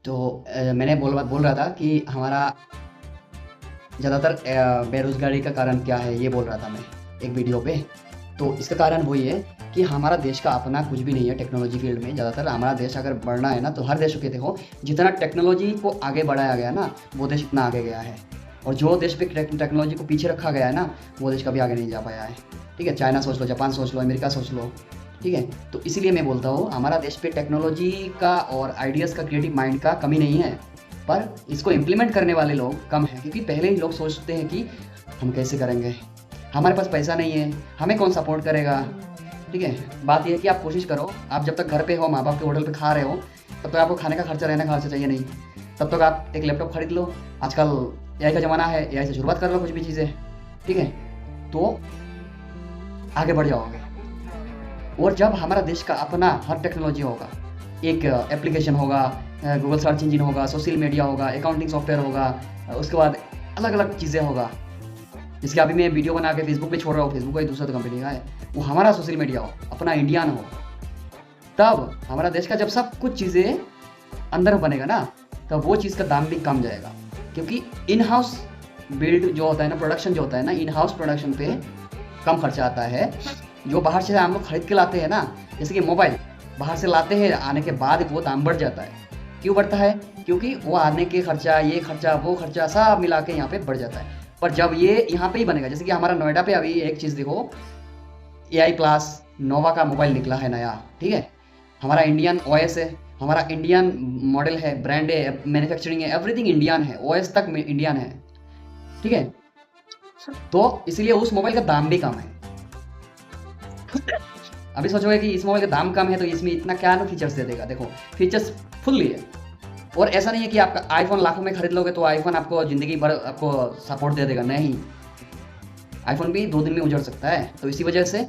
तो मैंने बोल रहा था कि हमारा ज़्यादातर बेरोज़गारी का कारण क्या है, ये बोल रहा था मैं एक वीडियो पे। तो इसका कारण वही है कि हमारा देश का अपना कुछ भी नहीं है टेक्नोलॉजी फील्ड में। ज़्यादातर हमारा देश अगर बढ़ना है ना, तो हर देशों के देखो, जितना टेक्नोलॉजी को आगे बढ़ाया गया ना, वो देश इतना आगे गया है। और जो देश पे टेक्नोलॉजी को पीछे रखा गया है ना, वो देश कभी आगे नहीं जा पाया है। ठीक है, चाइना सोच लो, जापान सोच लो, अमेरिका सोच लो। ठीक है, तो इसीलिए मैं बोलता हूँ हमारा देश पे टेक्नोलॉजी का और आइडियाज़ का, क्रिएटिव माइंड का कमी नहीं है, पर इसको इम्प्लीमेंट करने वाले लोग कम हैं। क्योंकि पहले ही लोग सोचते हैं कि हम कैसे करेंगे, हमारे पास पैसा नहीं है, हमें कौन सपोर्ट करेगा। ठीक है, बात यह है कि आप कोशिश करो, आप जब तक घर पे हो, माँ बाप के होटल पे खा रहे हो, तब तक आपको खाने का खर्चा, रहने का खर्चा चाहिए नहीं। तब तक आप एक लैपटॉप खरीद लो। आजकल एआई का ज़माना है, एआई से शुरुआत कर लो कुछ भी चीज़ें। ठीक है, तो आगे बढ़ जाओगे। और जब हमारा देश का अपना हर टेक्नोलॉजी होगा, एक एप्लीकेशन होगा, गूगल सर्च इंजन होगा, सोशल मीडिया होगा, अकाउंटिंग सॉफ्टवेयर होगा, उसके बाद अलग अलग चीज़ें होगा। जिसके अभी मैं वीडियो बना के फेसबुक पे छोड़ रहा हूँ, फेसबुक कोई दूसरा तो कंपनी का है, वो हमारा सोशल मीडिया हो, अपना इंडियन हो, तब हमारा देश का जब सब कुछ चीज़ें अंदर बनेगा ना, तब वो चीज़ का दाम भी कम जाएगा। क्योंकि इन हाउस बिल्ड जो होता है ना, प्रोडक्शन जो होता है ना, इन हाउस प्रोडक्शन पे कम खर्चा आता है। जो बाहर से हम लोग खरीद के लाते हैं ना, जैसे कि मोबाइल बाहर से लाते हैं, आने के बाद वो दाम बढ़ जाता है। क्यों बढ़ता है? क्योंकि वो आने के खर्चा, ये खर्चा, वो खर्चा सब मिला के यहाँ पे बढ़ जाता है। पर जब ये यहाँ पे ही बनेगा, जैसे कि हमारा नोएडा पे अभी एक चीज़ देखो, AI प्लस नोवा का मोबाइल निकला है नया। ठीक है, हमारा इंडियन OS है, हमारा इंडियन मॉडल है, ब्रांड है, मैन्युफैक्चरिंग है, एवरीथिंग इंडियन है, OS तक इंडियन है। ठीक है, तो इसलिए उस मोबाइल का दाम भी कम है। अभी सोचोगे कि इस मोबाइल का दाम कम है तो इसमें इतना क्या ना फीचर्स दे देगा। देखो, फीचर्स फुल्ली है। और ऐसा नहीं है कि आपका आईफोन लाखों में खरीद लोगे तो आईफोन आपको ज़िंदगी भर आपको सपोर्ट दे देगा, नहीं। आईफोन भी 2 दिन में उजड़ सकता है। तो इसी वजह से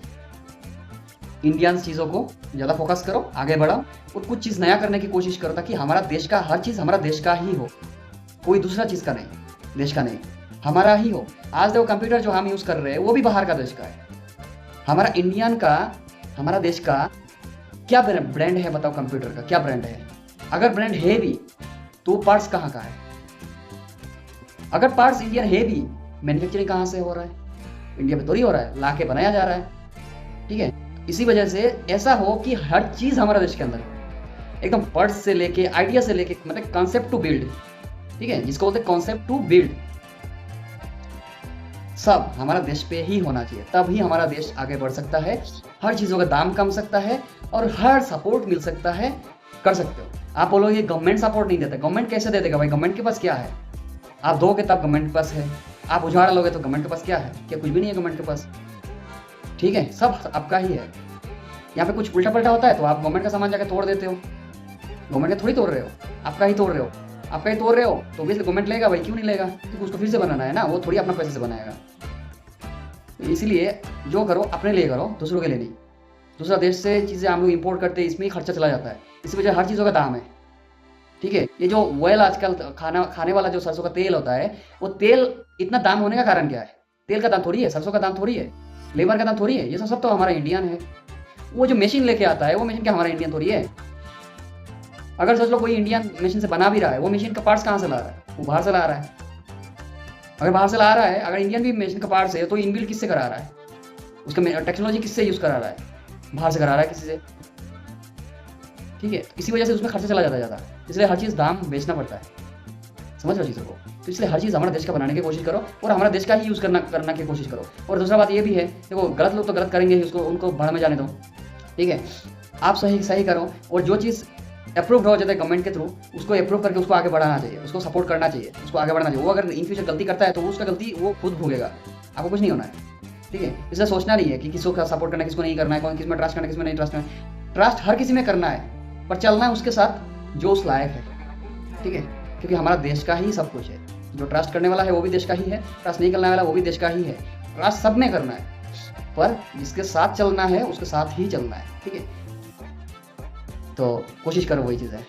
इंडियन चीज़ों को ज़्यादा फोकस करो, आगे बढ़ाओ और कुछ चीज़ नया करने की कोशिश करो, ताकि हमारा देश का हर चीज़ हमारा देश का ही हो, कोई दूसरा चीज़ का नहीं, देश का नहीं, हमारा ही हो। आज देखो, कंप्यूटर जो हम यूज़ कर रहे हैं वो भी बाहर का देश का है। हमारा इंडियन का, हमारा देश का क्या ब्रांड है बताओ? कंप्यूटर का क्या ब्रांड है? अगर ब्रांड है भी तो पार्ट्स कहाँ का है? अगर पार्ट्स इंडियन है भी, मैन्युफैक्चरिंग कहाँ से हो रहा है? इंडिया में थोड़ी हो रहा है, ला के बनाया जा रहा है। ठीक है, इसी वजह से ऐसा हो कि हर चीज़ हमारा देश के अंदर एकदम, पार्ट्स से लेके, आइडिया से लेके, मतलब कॉन्सेप्ट टू बिल्ड। ठीक है, जिसको बोलते हैं कॉन्सेप्ट टू बिल्ड, सब हमारा देश पे ही होना चाहिए। तब ही हमारा देश आगे बढ़ सकता है, हर चीज़ों का दाम कम सकता है और हर सपोर्ट मिल सकता है, कर सकते हो। आप बोलोगे गवर्नमेंट सपोर्ट नहीं देता, गवर्नमेंट कैसे दे देगा भाई? गवर्नमेंट के पास क्या है? आप दोगे तब गवर्नमेंट के पास है, आप उजाड़ लोगे तो गवर्नमेंट के पास क्या है? क्या कुछ भी नहीं है गवर्नमेंट के पास। ठीक है, सब आपका ही है। यहाँ पे कुछ उल्टा पल्टा होता है तो आप गवर्नमेंट का सामान जाकर तोड़ देते हो। गवर्नमेंट का थोड़ी तोड़ रहे हो, आपका ही तोड़ रहे हो। आपका ही तोड़ रहे हो तो ऑब्वियसली गवर्नमेंट लेगा भाई, क्यों नहीं लेगा? क्योंकि उसको फिर से बनाना है ना, वो थोड़ी अपना पैसे से बनाएगा। इसलिए जो करो अपने लिए करो, दूसरों के लिए नहीं। दूसरा देश से चीज़ें हम लोग इंपोर्ट करते हैं, इसमें ही खर्चा चला जाता है, इसी वजह हर चीज़ों का दाम है। ठीक है, ये जो ऑयल आजकल खाने वाला जो सरसों का तेल होता है, वो तेल इतना दाम होने का कारण क्या है? तेल का दाम थोड़ी है, सरसों का दाम थोड़ी है, लेबर का दाम थोड़ी है, ये सब तो हमारा इंडियन है। वो जो मशीन लेके आता है, वो मशीन क्या हमारा इंडियन थोड़ी है? अगर सोच लो कोई इंडियन मशीन से बना भी रहा है, वो मशीन का पार्ट्स कहाँ से ला रहा है? वो बाहर से ला रहा है। अगर बाहर से ला रहा है, अगर इंडियन भी मशीन का पार्ट्स है, तो इनबिल्ट किससे करा रहा है? उसका टेक्नोलॉजी किससे यूज़ करा रहा है? बाहर से करा रहा है किसी से। ठीक है, इसी वजह से उसमें खर्चा चला जाता है ज़्यादा, इसलिए हर चीज़ दाम बेचना पड़ता है। समझ रहे हो चीज़ों को? तो इसलिए हर चीज़ हमारा देश का बनाने की कोशिश करो और हमारा देश का ही यूज़ करना की कोशिश करो। और दूसरा बात ये भी है, देखो, गलत लोग तो गलत करेंगे ही, उसको उनको भाड़ में जाने दो। ठीक है, आप सही करो, और जो चीज़ अप्रूव हो जाता है गवर्नमेंट के थ्रू, उसको अप्रूव करके उसको आगे बढ़ाना चाहिए, उसको सपोर्ट करना चाहिए, उसको आगे बढ़ना चाहिए। वो अगर इन फ्यूचर गलती करता है तो उसका गलती वो खुद भोगेगा, आपको कुछ नहीं होना है। ठीक है, इसलिए सोचना नहीं है कि किसको का सपोर्ट करना है, किसको नहीं करना है, कौन किस में ट्रस्ट करना है, किस में नहीं ट्रस्ट करना है। ट्रस्ट हर किसी में करना है, पर चलना है उसके साथ जो उस लायक है। ठीक है, क्योंकि हमारा देश का ही सब कुछ है। जो ट्रस्ट करने वाला है वो भी देश का ही है, ट्रस्ट नहीं करने वाला वो भी देश का ही है। ट्रस्ट सब में करना है, पर जिसके साथ चलना है उसके साथ ही चलना है। ठीक है, तो कोशिश करो वही चीज़ है।